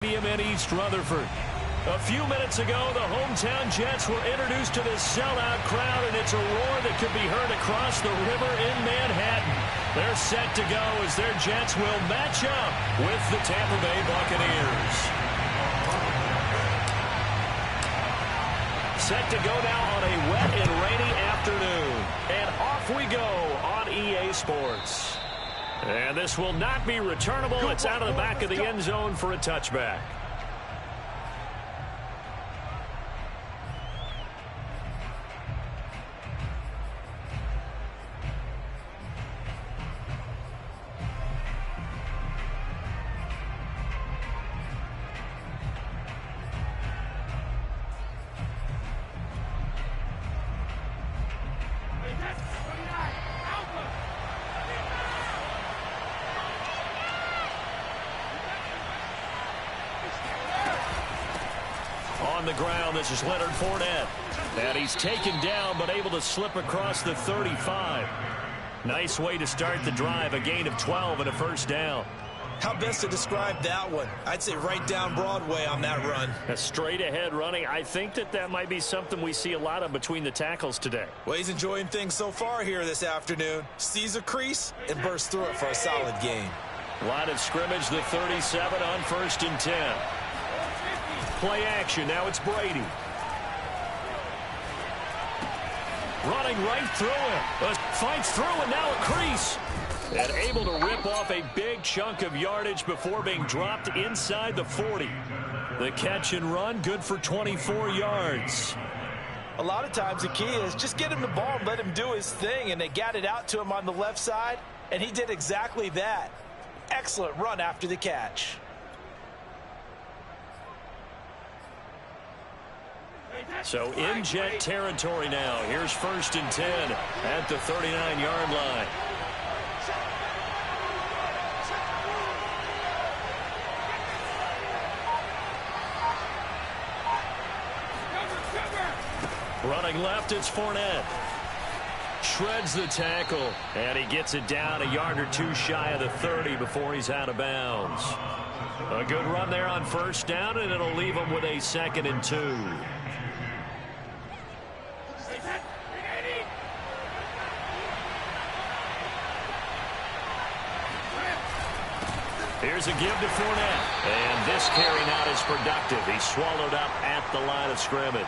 In East Rutherford. A few minutes ago, the hometown Jets were introduced to this sellout crowd, and it's a roar that could be heard across the river in Manhattan. They're set to go as their Jets will match up with the Tampa Bay Buccaneers. Set to go now on a wet and rainy afternoon. And off we go on EA Sports. And this will not be returnable. It's out of the back of the end zone for a touchback. On the ground, this is Leonard Fournette. And he's taken down, but able to slip across the 35. Nice way to start the drive, a gain of 12 and a first down. How best to describe that one? I'd say right down Broadway on that run. A straight-ahead running. I think that might be something we see a lot of between the tackles today. Well, he's enjoying things so far here this afternoon. Sees a crease and bursts through it for a solid gain. Line of scrimmage, the 37 on 1st and 10. Play action. Now it's Brady. Running right through it. Fights through and now a crease. And able to rip off a big chunk of yardage before being dropped inside the 40. The catch and run, good for 24 yards. A lot of times the key is just get him the ball and let him do his thing. And they got it out to him on the left side. And he did exactly that. Excellent run after the catch. So in Jet territory now. Here's 1st and 10 at the 39-yard line. Running left, it's Fournette. Shreds the tackle, and he gets it down a yard or two shy of the 30 before he's out of bounds. A good run there on 1st down, and it'll leave him with a 2nd and 2. Here's a give to Fournette. And this carry not as productive. He's swallowed up at the line of scrimmage.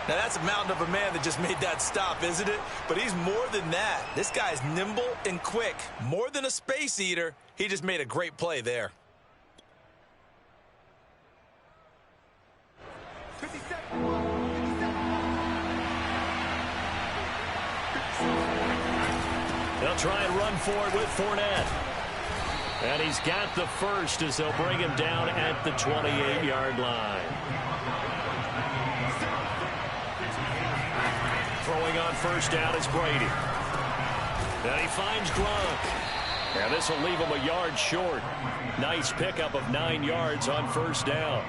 Now that's a mountain of a man that just made that stop, isn't it? But he's more than that. This guy's nimble and quick. More than a space eater. He just made a great play there. They'll try and run forward with Fournette. And he's got the first as they'll bring him down at the 28-yard line. Throwing on 1st down is Brady. And he finds Gronk. And this will leave him a yard short. Nice pickup of 9 yards on 1st down.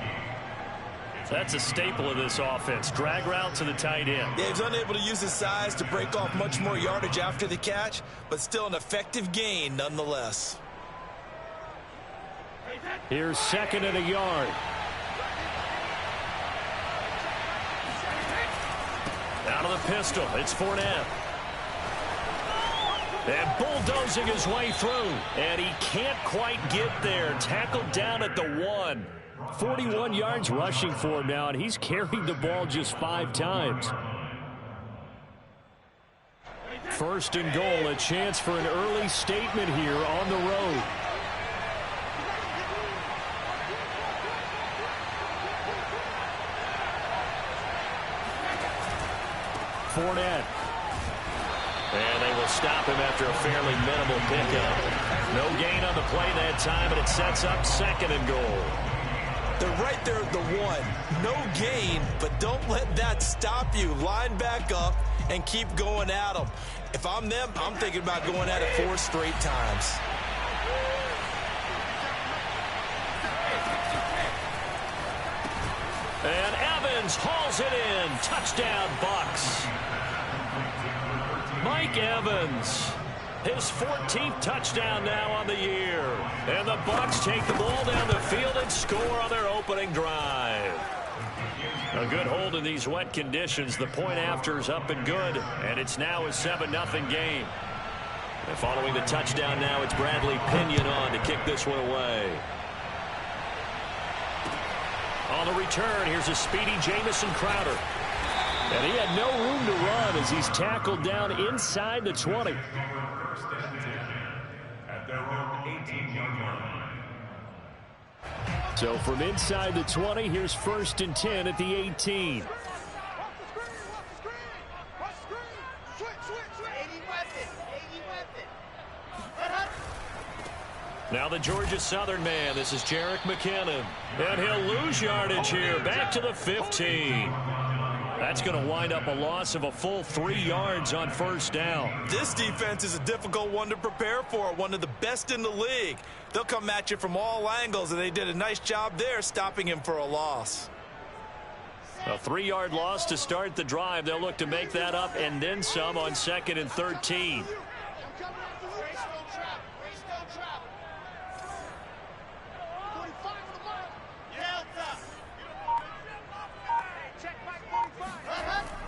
That's a staple of this offense. Drag route to the tight end. Yeah, he's unable to use his size to break off much more yardage after the catch, but still an effective gain nonetheless. Here's 2nd and a yard. Out of the pistol, it's Fournette. And bulldozing his way through. And he can't quite get there. Tackled down at the 1. 41 yards rushing for him now, and he's carried the ball just 5 times. 1st and goal, a chance for an early statement here on the road. Fournette. And they will stop him after a fairly minimal pickup. No gain on the play that time, and it sets up 2nd and goal. They're right there at the 1. No gain, but don't let that stop you. Line back up and keep going at them. If I'm them, I'm thinking about going at it 4 straight times. And Evans hauls it in. Touchdown, Bucs. Mike Evans His 14th touchdown now on the year. And the Bucs take the ball down the field and score on their opening drive. A good hold in these wet conditions. The point after is up and good, and it's now a 7-0 game. And following the touchdown now, it's Bradley Pinion on to kick this one away. On the return, here's a speedy Jamison Crowder. And he had no room to run as he's tackled down inside the 20. So from inside the 20, here's 1st and 10 at the 18. Now the Georgia Southern man. This is Jerick McKinnon. And he'll lose yardage here. Back to the 15. That's going to wind up a loss of a full 3 yards on 1st down. This defense is a difficult one to prepare for. One of the best in the league. They'll come at you from all angles, and they did a nice job there stopping him for a loss. A 3-yard loss to start the drive. They'll look to make that up and then some on 2nd and 13.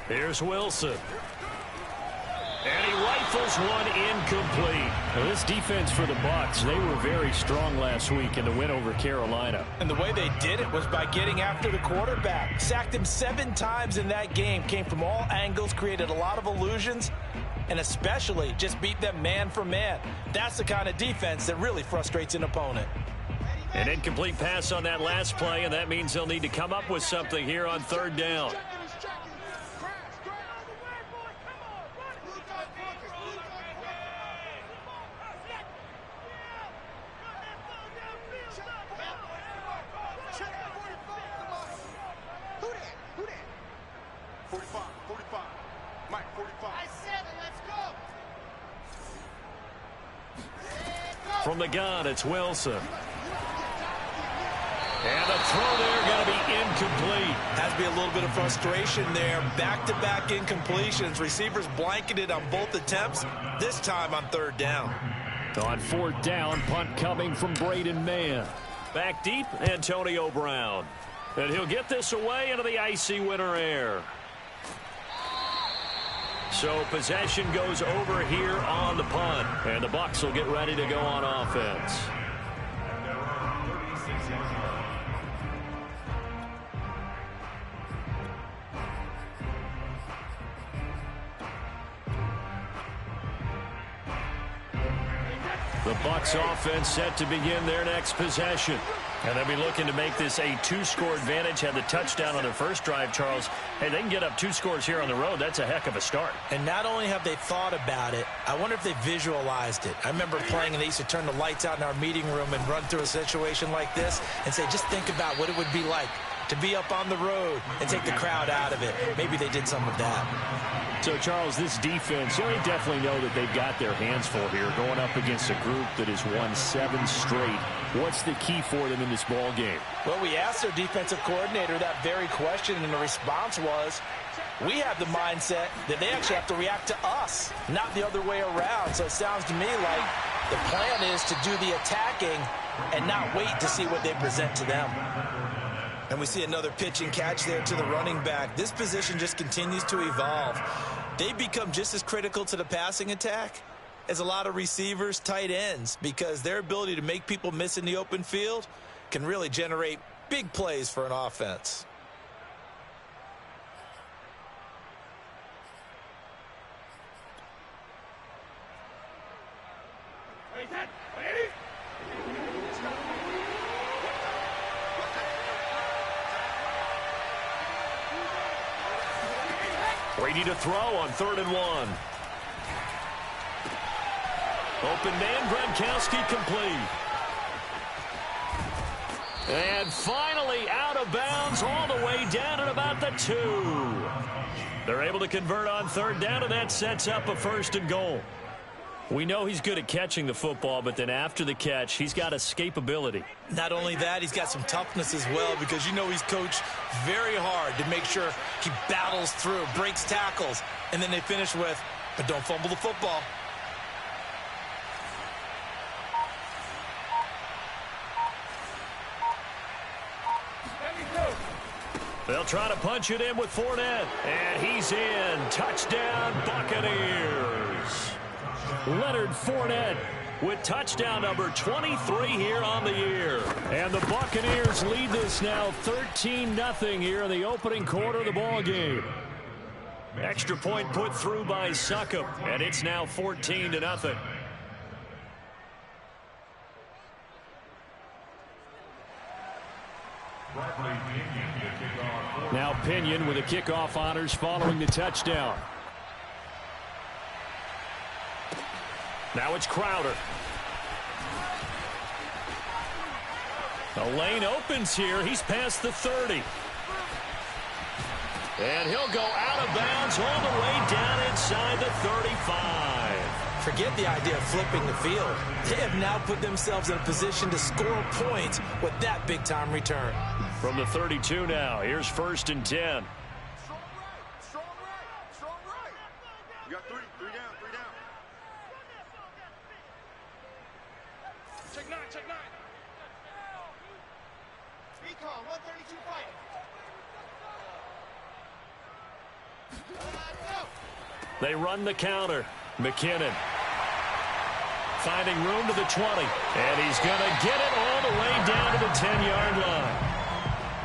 Here's Wilson. And he rifles one incomplete. Now this defense for the Bucs, they were very strong last week in the win over Carolina. And the way they did it was by getting after the quarterback. Sacked him 7 times in that game. Came from all angles, created a lot of illusions, and especially just beat them man for man. That's the kind of defense that really frustrates an opponent. An incomplete pass on that last play, and that means they'll need to come up with something here on 3rd down. From the gun, it's Wilson. And the throw there going to be incomplete. Has to be a little bit of frustration there. Back-to-back incompletions. Receivers blanketed on both attempts, this time on 3rd down. On 4th down, punt coming from Braden Mann. Back deep, Antonio Brown. And he'll get this away into the icy winter air. So possession goes over here on the punt. And the Bucs will get ready to go on offense. The Bucs offense set to begin their next possession. And they'll be looking to make this a 2-score advantage. Had the touchdown on their first drive, Charles. Hey, they can get up 2 scores here on the road. That's a heck of a start. And not only have they thought about it, I wonder if they visualized it. I remember playing, and they used to turn the lights out in our meeting room and run through a situation like this and say, just think about what it would be like to be up on the road and take the crowd out of it. Maybe they did some of that. So, Charles, this defense, they definitely know that they've got their hands full here, going up against a group that has won 7 straight. What's the key for them in this ball game? Well, we asked their defensive coordinator that very question, and the response was, we have the mindset that they actually have to react to us, not the other way around. So it sounds to me like the plan is to do the attacking and not wait to see what they present to them. And we see another pitch and catch there to the running back. This position just continues to evolve. They become just as critical to the passing attack as a lot of receivers, tight ends, because their ability to make people miss in the open field can really generate big plays for an offense. Brady to throw on 3rd and 1. Open man, Gronkowski complete. And finally out of bounds all the way down at about the 2. They're able to convert on 3rd down, and that sets up a 1st and goal. We know he's good at catching the football, but then after the catch, he's got escapability. Not only that, he's got some toughness as well, because you know he's coached very hard to make sure he battles through, breaks tackles, and then they finish with, but don't fumble the football. They'll try to punch it in with Fournette. And he's in. Touchdown, Buccaneers. Leonard Fournette with touchdown number 23 here on the year. And the Buccaneers lead this now 13-0 here in the opening quarter of the ball game. Extra point put through by Succop, and it's now 14-0. Now Pinion with the kickoff honors following the touchdown. Now it's Crowder. The lane opens here. He's past the 30. And he'll go out of bounds all the way down inside the 35. Forget the idea of flipping the field. They have now put themselves in a position to score points with that big-time return. From the 32 now, here's 1st and 10. Strong right, strong right. You got three down. Check nine. Recon, 132 fighting. They run the counter. McKinnon finding room to the 20. And he's going to get it all the way down to the 10-yard line.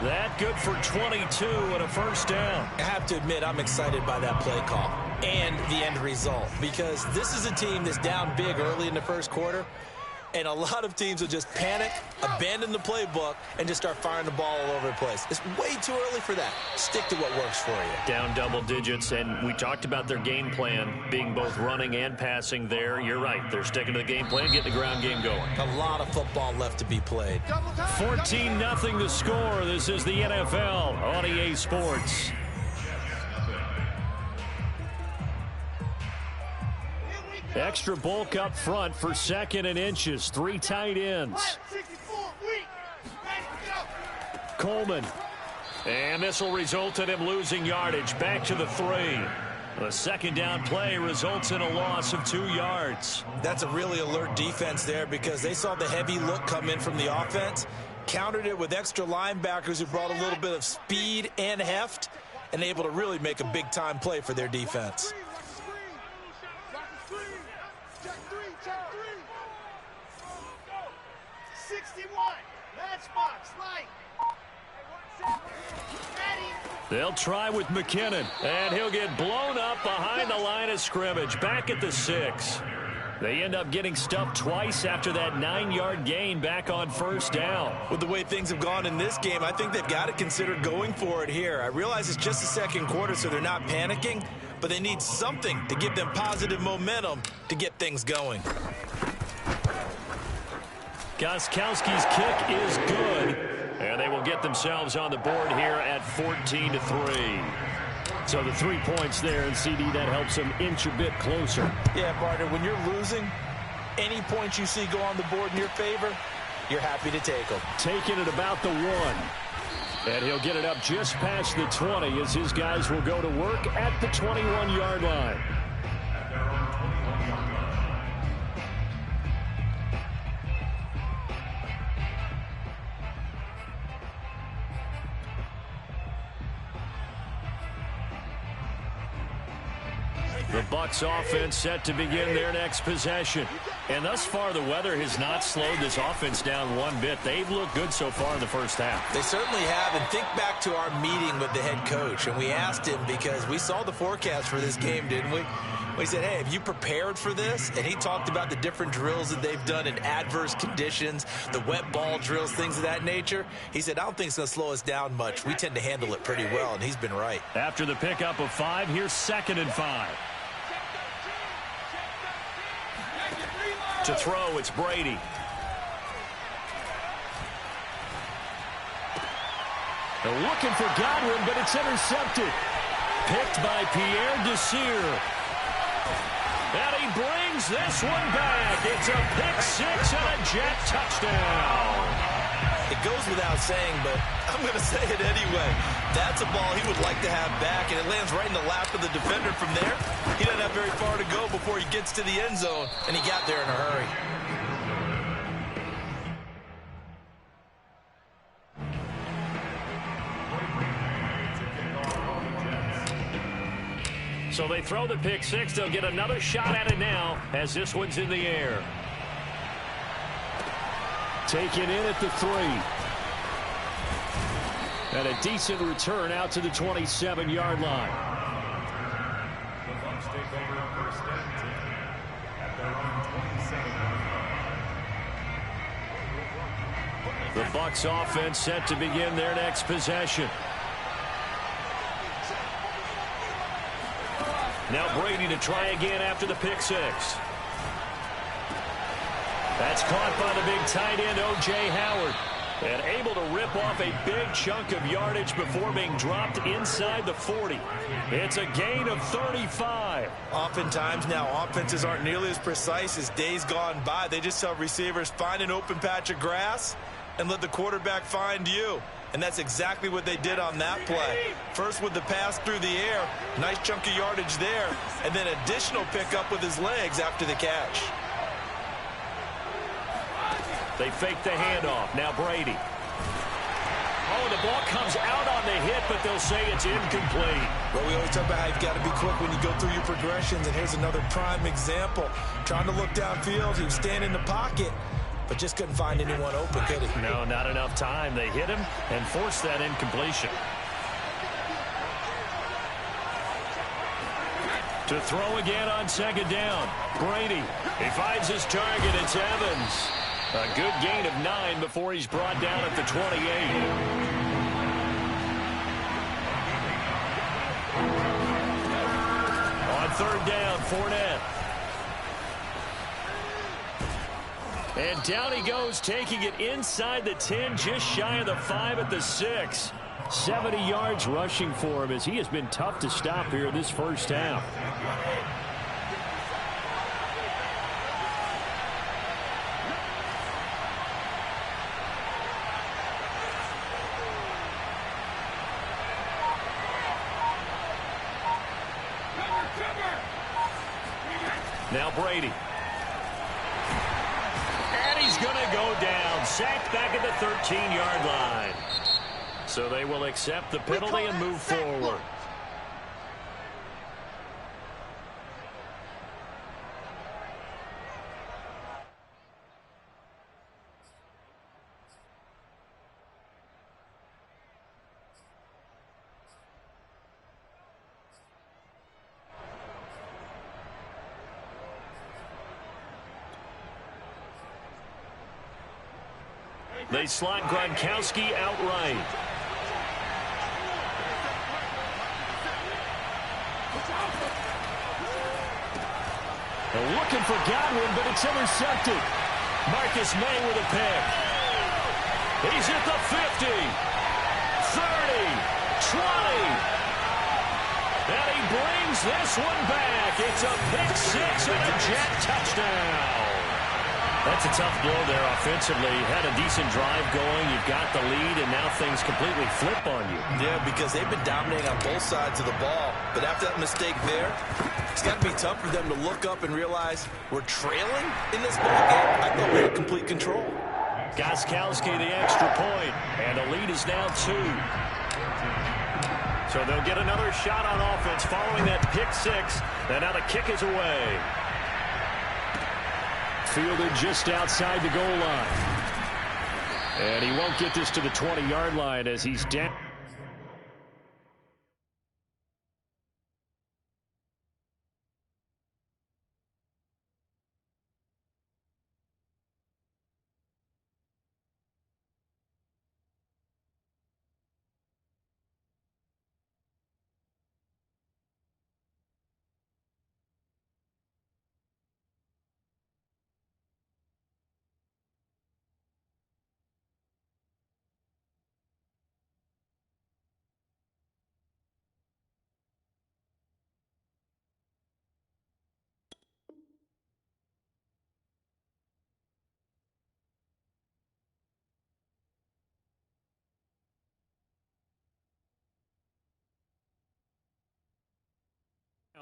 That good for 22 and a first down. I have to admit, I'm excited by that play call and the end result, because this is a team that's down big early in the first quarter, and a lot of teams will just panic, abandon the playbook, and just start firing the ball all over the place. It's way too early for that. Stick to what works for you. Down double digits, and we talked about their game plan being both running and passing there. You're right. They're sticking to the game plan, getting the ground game going. A lot of football left to be played. 14-0 the score. This is the NFL on EA Sports. Extra bulk up front for 2nd and inches. 3 tight ends. Coleman. And this will result in him losing yardage. Back to the 3. The second down play results in a loss of 2 yards. That's a really alert defense there, because they saw the heavy look come in from the offense, countered it with extra linebackers who brought a little bit of speed and heft, and able to really make a big-time play for their defense. They'll try with McKinnon, and he'll get blown up behind the line of scrimmage, back at the 6. They end up getting stuffed twice after that 9-yard gain back on first down. With the way things have gone in this game, I think they've got to consider going for it here. I realize it's just the second quarter, so they're not panicking, but they need something to give them positive momentum to get things going. Gostkowski's kick is good, and they will get themselves on the board here at 14-3. So the 3 points there, and CD, that helps them inch a bit closer. Yeah, partner, when you're losing, any points you see go on the board in your favor, you're happy to take them. Taking it about the 1. And he'll get it up just past the 20 as his guys will go to work at the 21-yard line. The Bucs offense set to begin their next possession. And thus far, the weather has not slowed this offense down one bit. They've looked good so far in the first half. They certainly have. And think back to our meeting with the head coach. And we asked him, because we saw the forecast for this game, didn't we? We said, hey, have you prepared for this? And he talked about the different drills that they've done in adverse conditions, the wet ball drills, things of that nature. He said, I don't think it's going to slow us down much. We tend to handle it pretty well, and he's been right. After the pickup of 5, here's 2nd and 5. To throw, it's Brady. They're looking for Godwin, but it's intercepted. Picked by Pierre Desir. And he brings this one back. It's a pick 6 and a Jet touchdown. It goes without saying, but I'm going to say it anyway. That's a ball he would like to have back, and it lands right in the lap of the defender from there. He doesn't have very far to go before he gets to the end zone, and he got there in a hurry. So they throw the pick six. They'll get another shot at it now as this one's in the air. Taken in at the 3. And a decent return out to the 27-yard line. The Bucs take over first and 10 at their own 27. The Bucs offense set to begin their next possession. Now Brady to try again after the pick six. That's caught by the big tight end, O.J. Howard. And able to rip off a big chunk of yardage before being dropped inside the 40. It's a gain of 35. Oftentimes now, offenses aren't nearly as precise as days gone by. They just have receivers find an open patch of grass and let the quarterback find you. And that's exactly what they did on that play. First with the pass through the air, nice chunk of yardage there, and then additional pickup with his legs after the catch. They fake the handoff. Now Brady. Oh, the ball comes out on the hit, but they'll say it's incomplete. Well, we always talk about how you've got to be quick when you go through your progressions, and here's another prime example. Trying to look downfield, he was standing in the pocket, but just couldn't find anyone open, could he? No, not enough time. They hit him and forced that incompletion. To throw again on second down. Brady, he finds his target. It's Evans. A good gain of 9 before he's brought down at the 28. On third down, Fournette. And down he goes, taking it inside the 10, just shy of the 5 at the 6. 70 yards rushing for him as he has been tough to stop here this first half. Now Brady. And he's going to go down. Sacked back at the 13-yard line. So they will accept the penalty and move forward. They slot Gronkowski outright. They're looking for Godwin, but it's intercepted. Marcus May with a pick. He's at the 50, 30, 20. And he brings this one back. It's a pick six and a Jet touchdown. That's a tough blow there offensively. Had a decent drive going. You've got the lead, and now things completely flip on you. Yeah, because they've been dominating on both sides of the ball. But after that mistake there, it's got to be tough for them to look up and realize we're trailing in this ball game. I thought we had complete control. Gostkowski the extra point, and the lead is now 2. So they'll get another shot on offense following that pick six. And now the kick is away. Fielded just outside the goal line. And he won't get this to the 20-yard line as he's down.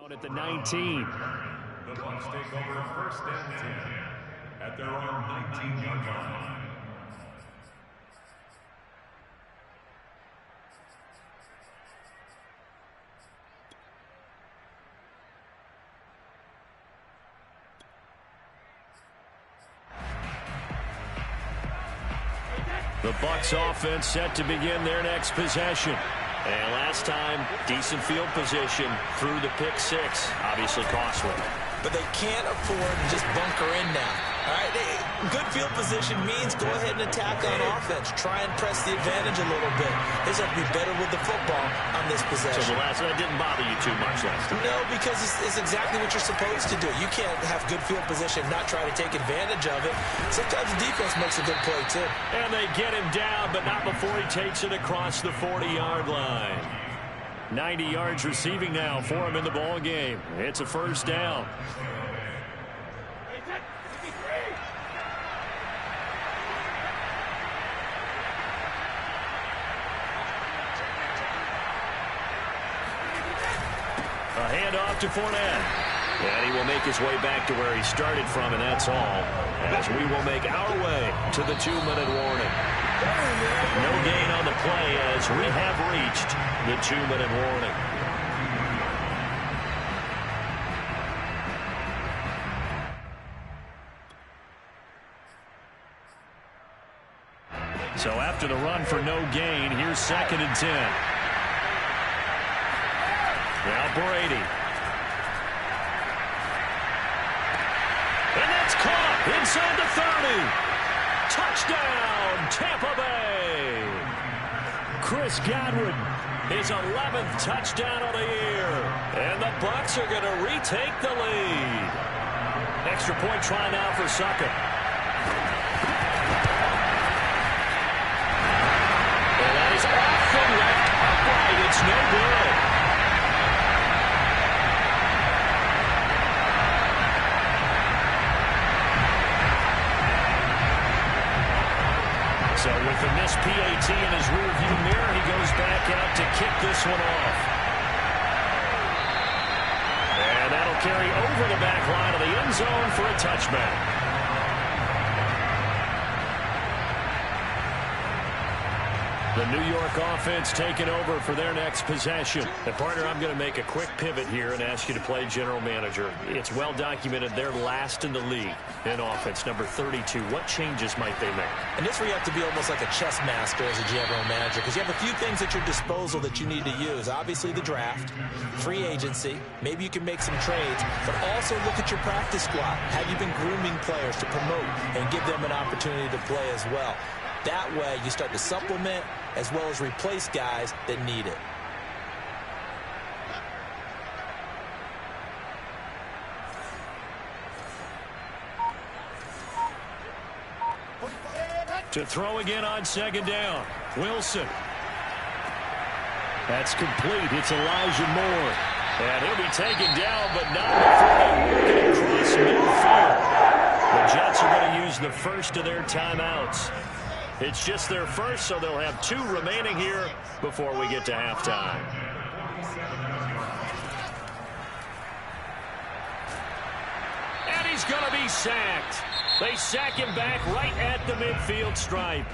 Out at the 19. The Bucs take over first and 10 at their own 19-yard line. The Bucs offense set to begin their next possession. And last time, decent field position through the pick six. Obviously costly. But they can't afford to just bunker in now. All right, good field position means go ahead and attack on offense. Try and press the advantage a little bit. They just have to be better with the football on this possession. So that didn't bother you too much last time? No, because it's exactly what you're supposed to do. You can't have good field position and not try to take advantage of it. Sometimes the defense makes a good play, too. And they get him down, but not before he takes it across the 40-yard line. 90 yards receiving now for him in the ball game. It's a first down. A handoff to Fournette. And he will make his way back to where he started from, and that's all. As we will make our way to the 2-minute warning. No gain on the play as we have reached the 2-minute warning. So after the run for no gain, here's 2nd and 10. Now Brady. And that's caught inside the 30. Touchdown, Tampa Bay. Chris Godwin, his 11th touchdown of the year. And the Bucs are going to retake the lead. Extra point try now for Sucker. And that is off the left upright. It's no good. So with the missed PAT in his rearview mirror, he goes back out to kick this one off. And that'll carry over the back line of the end zone for a touchback. The New York offense taking over for their next possession. And partner, I'm going to make a quick pivot here and ask you to play general manager. It's well documented they're last in the league in offense, number 32. What changes might they make? And this where you have to be almost like a chess master as a general manager, because you have a few things at your disposal that you need to use. Obviously the draft, free agency, maybe you can make some trades, but also look at your practice squad. Have you been grooming players to promote and give them an opportunity to play as well? That way you start to supplement as well as replace guys that need it. To throw again on 2nd down. Wilson. That's complete. It's Elijah Moore. And he'll be taken down, but not before they work it across midfield. The Jets are going to use the first of their timeouts. It's just their first, so they'll have 2 remaining here before we get to halftime. And he's going to be sacked. They sack him back right at the midfield stripe.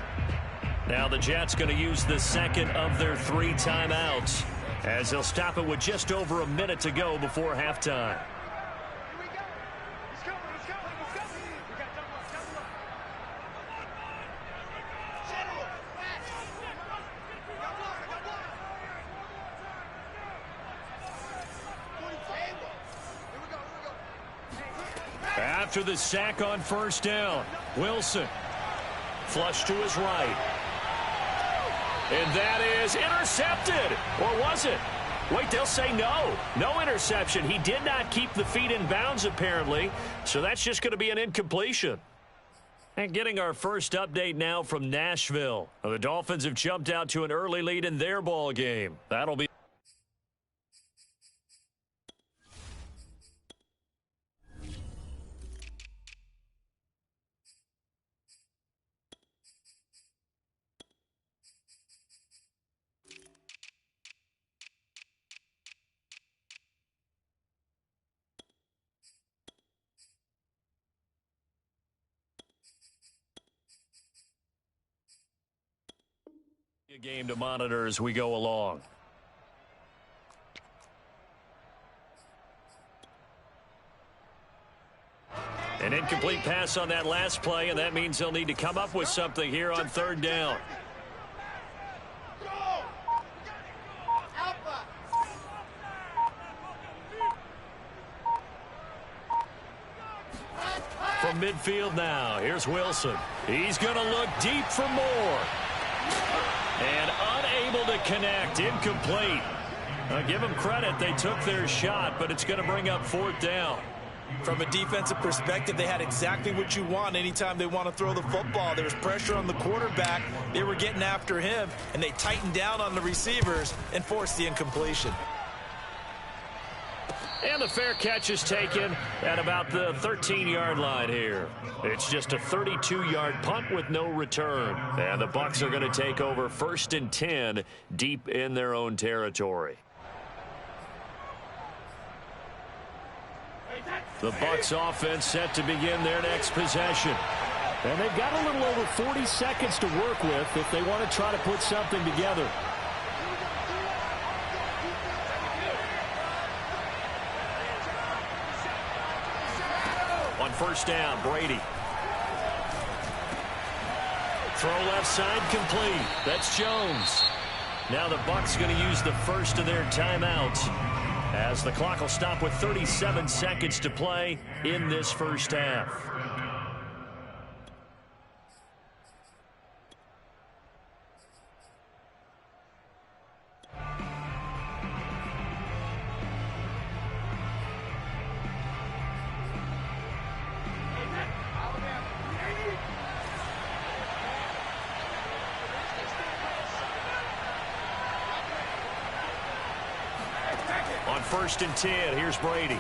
Now the Jets going to use the second of their 3 timeouts as they'll stop it with just over a minute to go before halftime. After the sack on 1st down, Wilson. Flush to his right. And that is intercepted. Or was it? Wait, they'll say no. No interception. He did not keep the feet in bounds, apparently. So that's just going to be an incompletion. And getting our first update now from Nashville. The Dolphins have jumped out to an early lead in their ball game. That'll be a game to monitor as we go along. An incomplete pass on that last play, and that means they'll need to come up with something here on third down. From midfield now, here's Wilson. He's going to look deep for more. And unable to connect, incomplete. Give them credit, they took their shot, but it's going to bring up fourth down. From a defensive perspective, they had exactly what you want anytime they want to throw the football. There was pressure on the quarterback. They were getting after him, and they tightened down on the receivers and forced the incompletion. And the fair catch is taken at about the 13-yard line here. It's just a 32-yard punt with no return. And the Bucs are going to take over 1st and 10 deep in their own territory. The Bucs offense set to begin their next possession. And they've got a little over 40 seconds to work with if they want to try to put something together. On first down, Brady. Throw left side complete. That's Jones. Now the Bucs going to use the first of their timeouts, as the clock will stop with 37 seconds to play in this first half. On 1st and 10, here's Brady.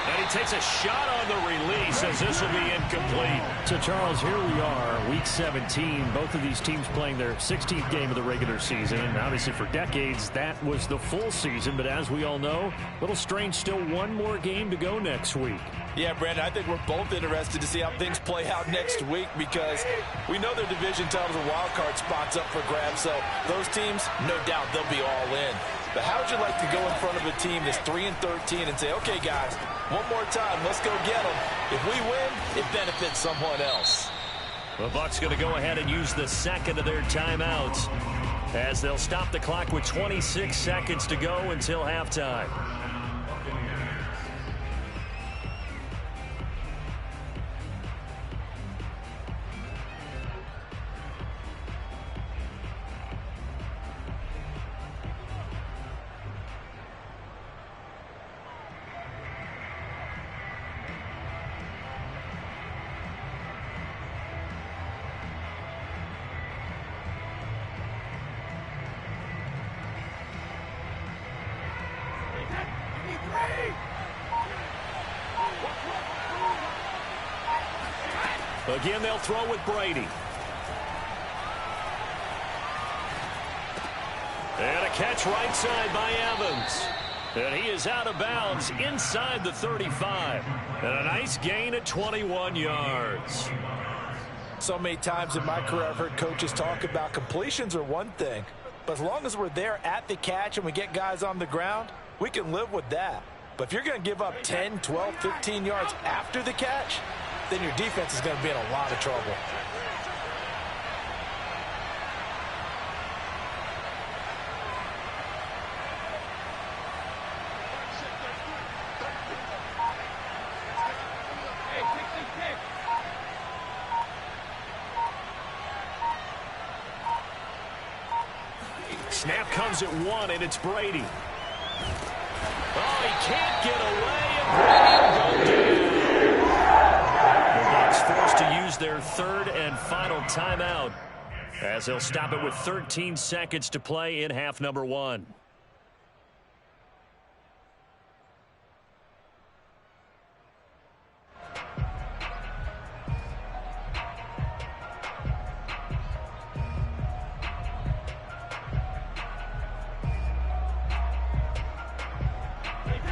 And he takes a shot on the release as this will be incomplete. So, Charles, here we are, Week 17. Both of these teams playing their 16th game of the regular season. And obviously, for decades, that was the full season. But as we all know, a little strange, still one more game to go next week. Yeah, Brandon, I think we're both interested to see how things play out next week, because we know their division titles and wild card spots up for grabs. So those teams, no doubt, they'll be all in. But how would you like to go in front of a team that's 3-13 and say, okay, guys, one more time, let's go get them. If we win, it benefits someone else. The Bucs going to go ahead and use the second of their timeouts, as they'll stop the clock with 26 seconds to go until halftime. Again, they'll throw with Brady. And a catch right side by Evans. And he is out of bounds inside the 35. And a nice gain at 21 yards. So many times in my career I've heard coaches talk about completions are one thing, but as long as we're there at the catch and we get guys on the ground, we can live with that. But if you're going to give up 10, 12, 15 yards after the catch, then your defense is going to be in a lot of trouble. Snap comes at 1, and it's Brady. Oh, he can't get away, and Brady will go down. The Bucs forced to use their third and final timeout, as they'll stop it with 13 seconds to play in half number 1.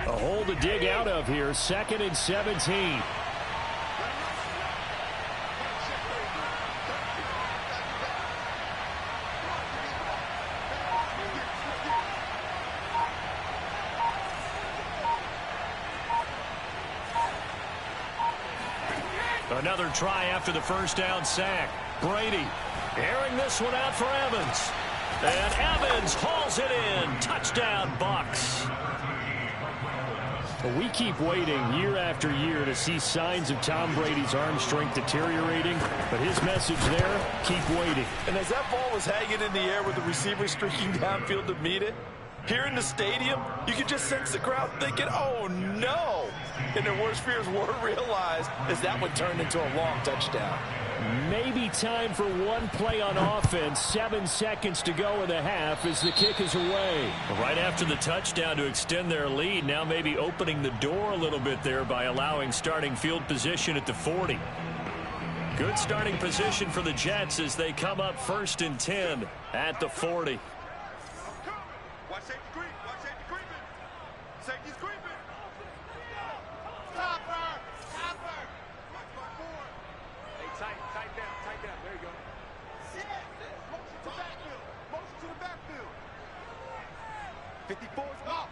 A hole to dig out of here, 2nd and 17. Another try after the first down sack. Brady airing this one out for Evans. And Evans hauls it in. Touchdown, Bucs. We keep waiting year after year to see signs of Tom Brady's arm strength deteriorating, but his message there, keep waiting. And as that ball was hanging in the air with the receiver streaking downfield to meet it, here in the stadium, you could just sense the crowd thinking, oh, no. And their worst fears were realized as that one turned into a long touchdown. Maybe time for one play on offense. 7 seconds to go in the half as the kick is away. Right after the touchdown to extend their lead, now maybe opening the door a little bit there by allowing starting field position at the 40. Good starting position for the Jets as they come up 1st and 10 at the 40. Watch safety creep. Watch safety creeping. Safety's creeping. Stopper. Stopper. Watch my board. Hey, tight down. Tight down. There you go. Motion to backfield. Motion to the backfield. 54 is off.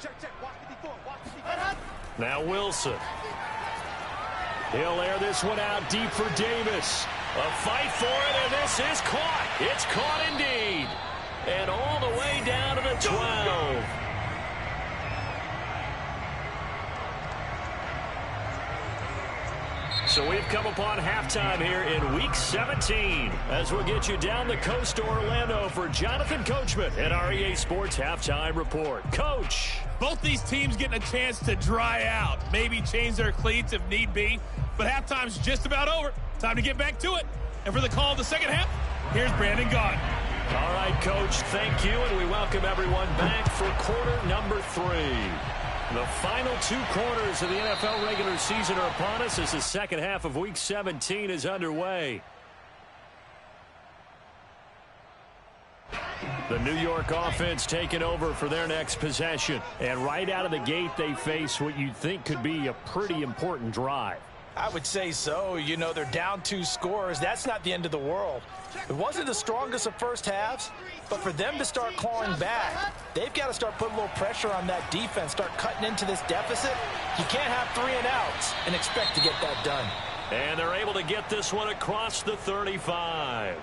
Check. Watch 54. Watch 54. Now Wilson. He'll air this one out deep for Davis. A fight for it, and this is caught. It's caught indeed. And all the way down to the 12. So we've come upon halftime here in Week 17 as we'll get you down the coast to Orlando for Jonathan Coachman at our EA Sports Halftime Report. Coach. Both these teams getting a chance to dry out, maybe change their cleats if need be, but halftime's just about over. Time to get back to it. And for the call of the second half, here's Brandon Gaudin. All right, Coach, thank you, and we welcome everyone back for quarter number 3. The final 2 quarters of the NFL regular season are upon us as the second half of Week 17 is underway. The New York offense taking over for their next possession. And right out of the gate, they face what you'd think could be a pretty important drive. I would say so. You know, they're down 2 scores. That's not the end of the world. It wasn't the strongest of first halves, but for them to start clawing back, they've got to start putting a little pressure on that defense, start cutting into this deficit. You can't have 3 and outs and expect to get that done. And they're able to get this one across the 35.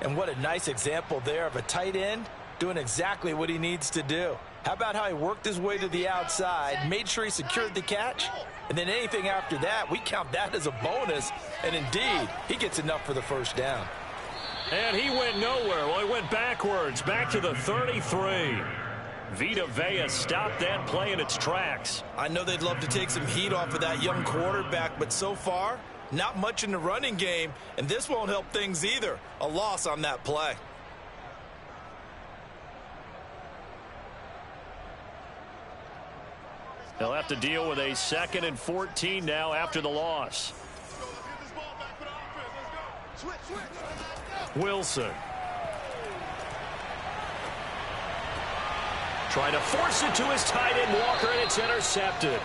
And what a nice example there of a tight end doing exactly what he needs to do. How about how he worked his way to the outside, made sure he secured the catch, and then anything after that, we count that as a bonus. And indeed, he gets enough for the first down. And he went nowhere. Well, he went backwards, back to the 33. Vita Vea stopped that play in its tracks. I know they'd love to take some heat off of that young quarterback, but so far, not much in the running game, and this won't help things either. A loss on that play. They'll have to deal with a 2nd and 14 now after the loss. Wilson. Trying to force it to his tight end Walker, and it's intercepted.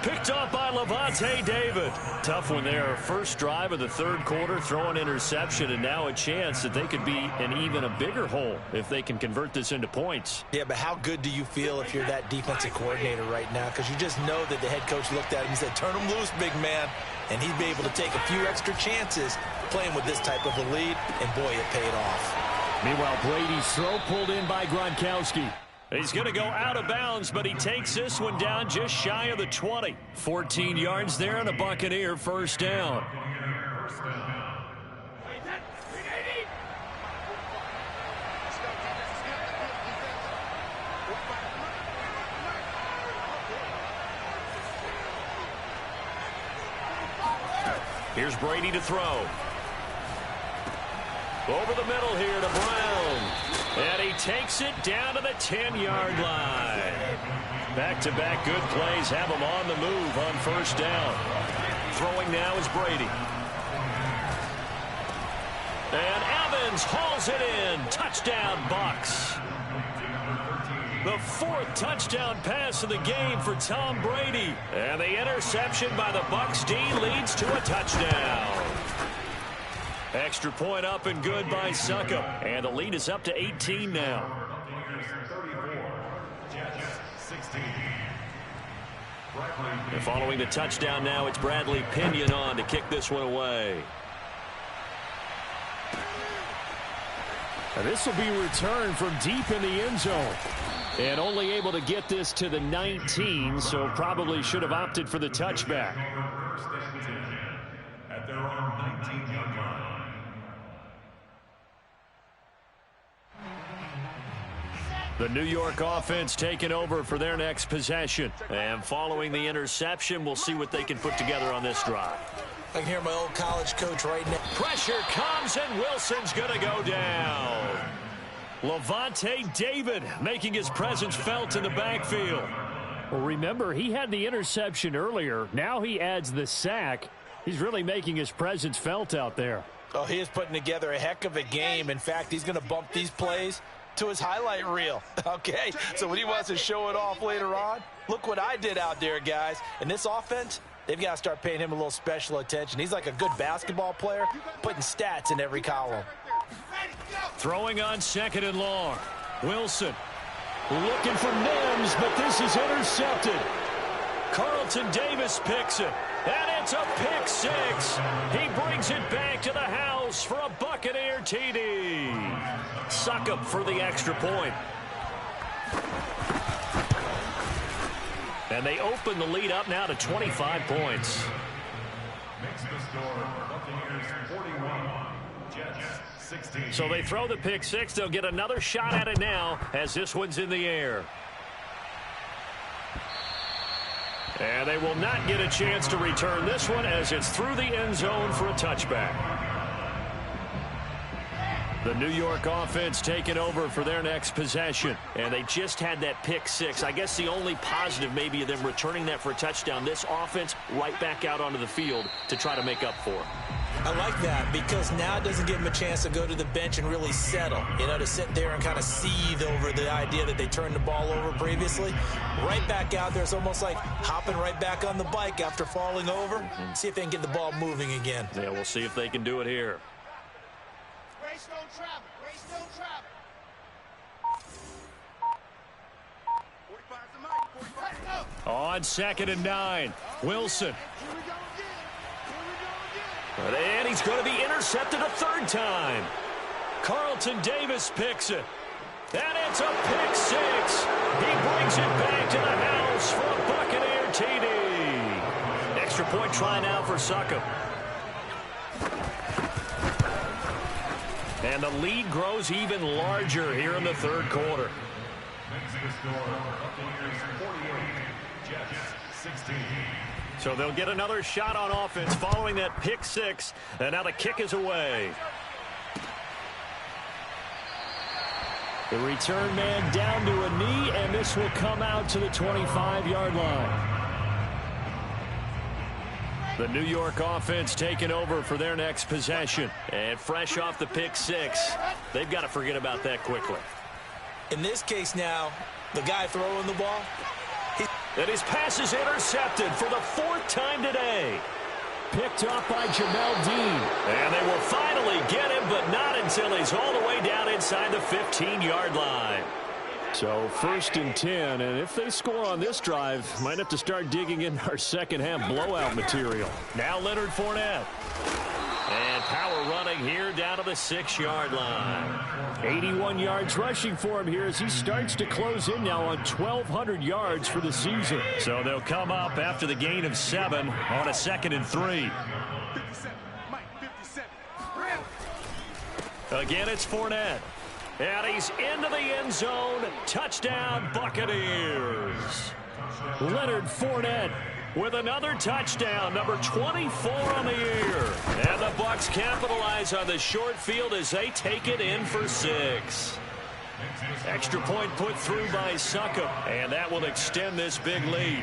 Picked up by Lavonte David. Tough one there. First drive of the 3rd quarter, throwing interception, and now a chance that they could be in even a bigger hole if they can convert this into points. Yeah, but how good do you feel if you're that defensive coordinator right now? Because you just know that the head coach looked at him and said, turn him loose, big man. And he'd be able to take a few extra chances playing with this type of a lead, and boy, it paid off. Meanwhile, Brady's throw pulled in by Gronkowski. He's going to go out of bounds, but he takes this one down just shy of the 20. 14 yards there and a Buccaneer first down. Here's Brady to throw. Over the middle here to Brown. And he takes it down to the 10-yard line. Back-to-back good plays have him on the move on first down. Throwing now is Brady. And Evans hauls it in. Touchdown, Bucs. The 4th touchdown pass of the game for Tom Brady. And the interception by the Bucs D leads to a touchdown. Extra point up and good by Succop. And the lead is up to 18 now. And following the touchdown now, it's Bradley Pinion on to kick this one away. And this will be returned from deep in the end zone. And only able to get this to the 19, so probably should have opted for the touchback. At their own 19-yard line. The New York offense taking over for their next possession. And following the interception, we'll see what they can put together on this drive. I can hear my old college coach right now. Pressure comes, and Wilson's going to go down. Levante David making his presence felt in the backfield. Well, remember, he had the interception earlier. Now he adds the sack. He's really making his presence felt out there. Oh, he is putting together a heck of a game. In fact, he's going to bump these plays to his highlight reel. Okay, so when he wants to show it off later on, look what I did out there, guys. And this offense, they've got to start paying him a little special attention. He's like a good basketball player, putting stats in every column. Throwing on 2nd and long. Wilson looking for Mims, but this is intercepted. Carlton Davis picks it, and it's a pick six. He brings it back to the house for a Buccaneer TD. Succop for the extra point. And they open the lead up now to 25 points. Makes the score Buccaneers 41, Jets 16. So they throw the pick six. They'll get another shot at it now as this one's in the air. And they will not get a chance to return this one as it's through the end zone for a touchback. The New York offense taking over for their next possession. And they just had that pick six. I guess the only positive maybe of them returning that for a touchdown. This offense right back out onto the field to try to make up for it. I like that because now it doesn't give him a chance to go to the bench and really settle, to sit there and kind of seethe over the idea that they turned the ball over previously. Right back out there, it's almost like hopping right back on the bike after falling over. See if they can get the ball moving again. Yeah, we'll see if they can do it here. Race don't travel. Race don't travel. 45's the mic. 45's go. On 2nd and 9, Wilson. Here we go again. Here we go again. And he's going to be intercepted a third time. Carlton Davis picks it. And it's a pick six. He brings it back to the house for a Buccaneer TD. Extra point try now for Succop. And the lead grows even larger here in the third quarter. Makes the score Buccaneers 48, Jets 16. So they'll get another shot on offense following that pick six. And now the kick is away. The return man down to a knee, and this will come out to the 25-yard line. The New York offense taking over for their next possession. And fresh off the pick six, they've got to forget about that quickly. In this case now, the guy throwing the ball, And his pass is intercepted for the fourth time today. Picked up by Jamel Dean. And they will finally get him, but not until he's all the way down inside the 15-yard line. So 1st and 10, and if they score on this drive, might have to start digging in our second-half blowout material. Now Leonard Fournette. And power running here down to the 6-yard line. 81 yards rushing for him here as he starts to close in now on 1,200 yards for the season. So they'll come up after the gain of 7 on a 2nd and 3. 57. Mike, 57. Again, it's Fournette. And he's into the end zone. Touchdown, Buccaneers. Leonard Fournette with another touchdown, number 24 on the year. And the Bucs capitalize on the short field as they take it in for 6. Extra point put through by Succop, and that will extend this big lead.